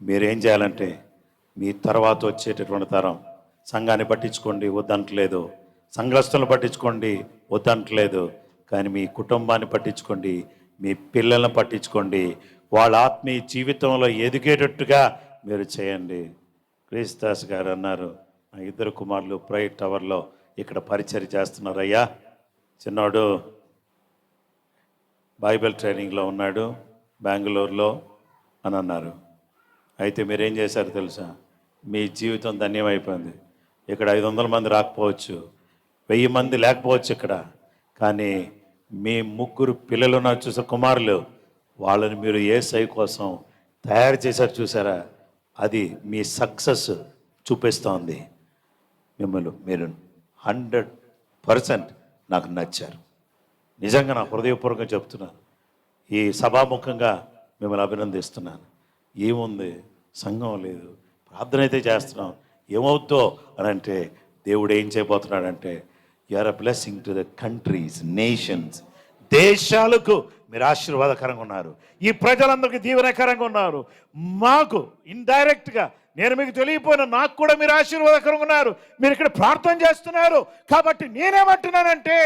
మీరేం చేయాలంటే మీ తర్వాత వచ్చేటటువంటి తరం సంఘాన్ని పట్టించుకోండి వద్దంటలేదు, సంఘస్థులను పట్టించుకోండి వద్దంటలేదు, కానీ మీ కుటుంబాన్ని పట్టించుకోండి, మీ పిల్లల్ని పట్టించుకోండి, వాళ్ళ ఆత్మీయ జీవితంలో ఎదిగేటట్టుగా మీరు చేయండి. క్రీస్తాస్ గారు అన్నారు, నా 2 కుమారులు ప్రైవేట్ టవర్లో ఇక్కడ పరిచర్య చేస్తున్నారు అయ్యా, చిన్నవాడు బైబిల్ ట్రైనింగ్లో ఉన్నాడు బెంగళూరులో అని అన్నారు. అయితే మీరేం చేశారు తెలుసా? మీ జీవితం ధన్యమైపోయింది. ఇక్కడ 500 మంది రాకపోవచ్చు, 1000 మంది లేకపోవచ్చు ఇక్కడ, కానీ మీ 3 పిల్లలు నాకు చూసే కుమారులు, వాళ్ళని మీరు యేసయ్య కోసం తయారు చేశారు చూసారా, అది మీ సక్సెస్ చూపిస్తోంది. మిమ్మల్ని మీరు 100% నాకు నచ్చారు. నిజంగా నా హృదయపూర్వకంగా చెప్తున్నాను, ఈ సభాముఖంగా మిమ్మల్ని అభినందిస్తున్నాను. ఏముంది, సంఘం లేదు, ప్రార్థన అయితే చేస్తున్నాం, ఏమవుద్దో అని అంటే దేవుడు ఏం చేయబోతున్నాడంటే, you are a blessing to the countries, nations, దేశాలకు మీరు ఆశీర్వాదకరంగా ఉన్నారు. ఈ ప్రజలందరికీ దీవెనకరంగా ఉన్నారు. మాకు ఇండైరెక్ట్గా, నేను మీకు తెలియపోయినా నాకు కూడా మీరు ఆశీర్వాదకరంగా ఉన్నారు. మీరు ఇక్కడ ప్రార్థన చేస్తున్నారు. కాబట్టి నేనేమంటున్నానంటే,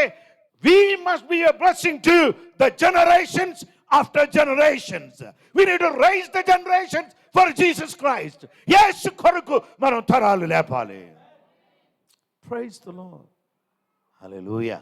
we must be a blessing to the generations after generations. We need to raise the generations for Jesus Christ. యేసు కొరకు మనం తరాలు లేపాలి. Praise the Lord. Hallelujah.